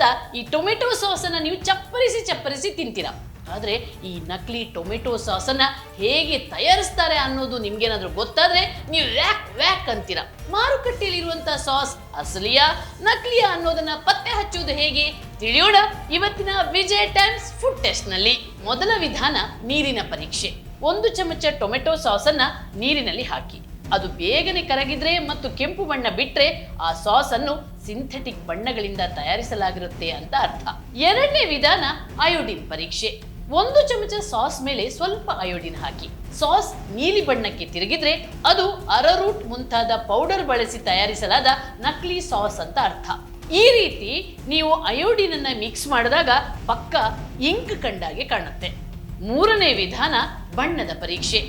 ಅಂತ ಈ ಟೊಮೆಟೊ ಸಾಸನ್ನು ನೀವು ಚಪ್ಪರಿಸಿ ತಿಂತೀರಾ. ಆದರೆ ಈ ನಕಲಿ ಟೊಮೆಟೊ ಸಾಸನ್ನು ಹೇಗೆ ತಯಾರಿಸ್ತಾರೆ ಅನ್ನೋದು ನಿಮ್ಗೇನಾದ್ರೂ ಗೊತ್ತಾದ್ರೆ ನೀವು ವ್ಯಾಕ್ ಅಂತೀರಾ. ಮಾರುಕಟ್ಟೆಯಲ್ಲಿರುವಂಥ ಸಾಸ್ ಅಸಲಿಯಾ ನಕಲಿಯಾ ಅನ್ನೋದನ್ನ ಪತ್ತೆ ಹಚ್ಚುವುದು ಹೇಗೆ ತಿಳಿಯೋಣ ಇವತ್ತಿನ ವಿಜಯ ಟೈಮ್ಸ್ ಫುಡ್ ಟೆಸ್ಟ್ನಲ್ಲಿ. ಮೊದಲ ವಿಧಾನ ನೀರಿನ ಪರೀಕ್ಷೆ. 1 ಚಮಚ ಟೊಮೆಟೊ ಸಾಸನ್ನು ನೀರಿನಲ್ಲಿ ಹಾಕಿ. ಅದು ಬೇಗನೆ ಕರಗಿದ್ರೆ ಮತ್ತು ಕೆಂಪು ಬಣ್ಣ ಬಿಟ್ರೆ ಆ ಸಾಸ್ ಅನ್ನು ಸಿಂಥೆಟಿಕ್ ಬಣ್ಣಗಳಿಂದ ತಯಾರಿಸಲಾಗಿರುತ್ತೆ ಅಂತ ಅರ್ಥ. ಎರಡನೇ ವಿಧಾನ ಅಯೋಡಿನ್ ಪರೀಕ್ಷೆ. 1 ಚಮಚ ಸಾಸ್ ಮೇಲೆ ಸ್ವಲ್ಪ ಅಯೋಡಿನ್ ಹಾಕಿ. ಸಾಸ್ ನೀಲಿ ಬಣ್ಣಕ್ಕೆ ತಿರುಗಿದ್ರೆ ಅದು ಅರರೂಟ್ ಮುಂತಾದ ಪೌಡರ್ ಬಳಸಿ ತಯಾರಿಸಲಾದ ನಕಲಿ ಸಾಸ್ ಅಂತ ಅರ್ಥ. ಈ ರೀತಿ ನೀವು ಅಯೋಡಿನ್ ಅನ್ನ ಮಿಕ್ಸ್ ಮಾಡಿದಾಗ ಪಕ್ಕ ಇಂಕ್ ಕಂಡಾಗೆ ಕಾಣುತ್ತೆ. ಮೂರನೇ ವಿಧಾನ ಬಣ್ಣದ ಪರೀಕ್ಷೆ.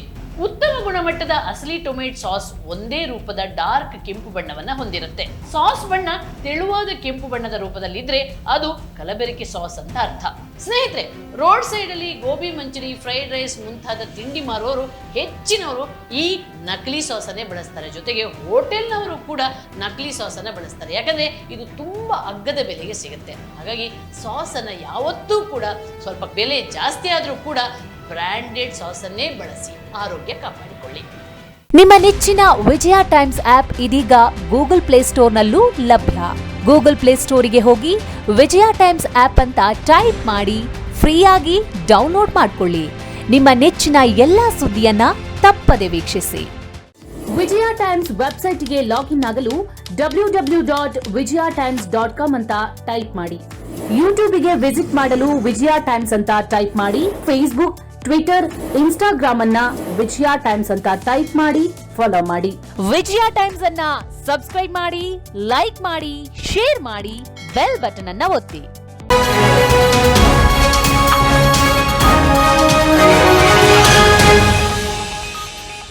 ಉತ್ತಮ ಗುಣಮಟ್ಟದ ಅಸಲಿ ಟೊಮೆಟೊ ಸಾಸ್ ಒಂದೇ ರೂಪದ ಡಾರ್ಕ್ ಕೆಂಪು ಬಣ್ಣವನ್ನ ಹೊಂದಿರುತ್ತೆ. ಸಾಸ್ ಬಣ್ಣ ತೆಳುವಾದ ಕೆಂಪು ಬಣ್ಣದ ರೂಪದಲ್ಲಿದ್ರೆ ಅದು ಕಲಬೆರಕೆ ಸಾಸ್ ಅಂತ ಅರ್ಥ. ಸ್ನೇಹಿತರೆ, ರೋಡ್ ಸೈಡ್ ಅಲ್ಲಿ ಗೋಬಿ ಮಂಚೂರಿ, ಫ್ರೈಡ್ ರೈಸ್ ಮುಂತಾದ ತಿಂಡಿ ಮಾರುವವರು ಹೆಚ್ಚಿನವರು ಈ ನಕಲಿ ಸಾಸ್ ಅನ್ನೇ ಬಳಸ್ತಾರೆ. ಜೊತೆಗೆ ಹೋಟೆಲ್ನವರು ಕೂಡ ನಕಲಿ ಸಾಸ್ ಅನ್ನ ಬಳಸ್ತಾರೆ. ಯಾಕಂದ್ರೆ ಇದು ತುಂಬಾ ಅಗ್ಗದ ಬೆಲೆಗೆ ಸಿಗುತ್ತೆ. ಹಾಗಾಗಿ ಸಾಸ್ ಅನ್ನ ಯಾವತ್ತೂ ಕೂಡ ಸ್ವಲ್ಪ ಬೆಲೆ ಜಾಸ್ತಿ ಆದ್ರೂ ಕೂಡ ಬ್ರಾಂಡೆಡ್ ಸಾಸ್ ಅನ್ನೇ ಬಳಸಿ ಆರೋಗ್ಯ ಕಾಪಾಡಿಕೊಳ್ಳಿ. ನಿಮ್ಮ ನೆಚ್ಚಿನ ವಿಜಯ ಟೈಮ್ಸ್ ಆಪ್ ಇದೀಗ ಗೂಗಲ್ ಪ್ಲೇಸ್ಟೋರ್ನಲ್ಲೂ ಲಭ್ಯ. ಗೂಗಲ್ ಪ್ಲೇಸ್ಟೋರಿಗೆ ಹೋಗಿ ವಿಜಯ ಟೈಮ್ಸ್ ಆಪ್ ಅಂತ ಟೈಪ್ ಮಾಡಿ ಫ್ರೀಯಾಗಿ ಡೌನ್ಲೋಡ್ ಮಾಡಿಕೊಳ್ಳಿ. ನಿಮ್ಮ ನೆಚ್ಚಿನ ಎಲ್ಲಾ ಸುದ್ದಿಯನ್ನ ತಪ್ಪದೆ ವೀಕ್ಷಿಸಿ. ವಿಜಯ ಟೈಮ್ಸ್ ವೆಬ್ಸೈಟ್ಗೆ ಲಾಗಿನ್ ಆಗಲು www.vijayatimes.com ಅಂತ ಟೈಪ್ ಮಾಡಿ. ಯೂಟ್ಯೂಬ್ಗೆ ವಿಸಿಟ್ ಮಾಡಲು ವಿಜಯ ಟೈಮ್ಸ್ ಅಂತ ಟೈಪ್ ಮಾಡಿ. ಫೇಸ್ಬುಕ್, ಟ್ವಿಟರ್, ಇನ್ಸ್ಟಾಗ್ರಾಮ್ ಅನ್ನ ವಿಜಯ ಟೈಮ್ಸ್ ಅಂತ ಟೈಪ್ ಮಾಡಿ ಫಾಲೋ ಮಾಡಿ. ವಿಜಯ ಟೈಮ್ಸ್ ಅನ್ನ ಸಬ್ಸ್ಕ್ರೈಬ್ ಮಾಡಿ, ಲೈಕ್ ಮಾಡಿ, ಶೇರ್ ಮಾಡಿ, ಬೆಲ್ ಬಟನ್ ಅನ್ನ ಒತ್ತಿ.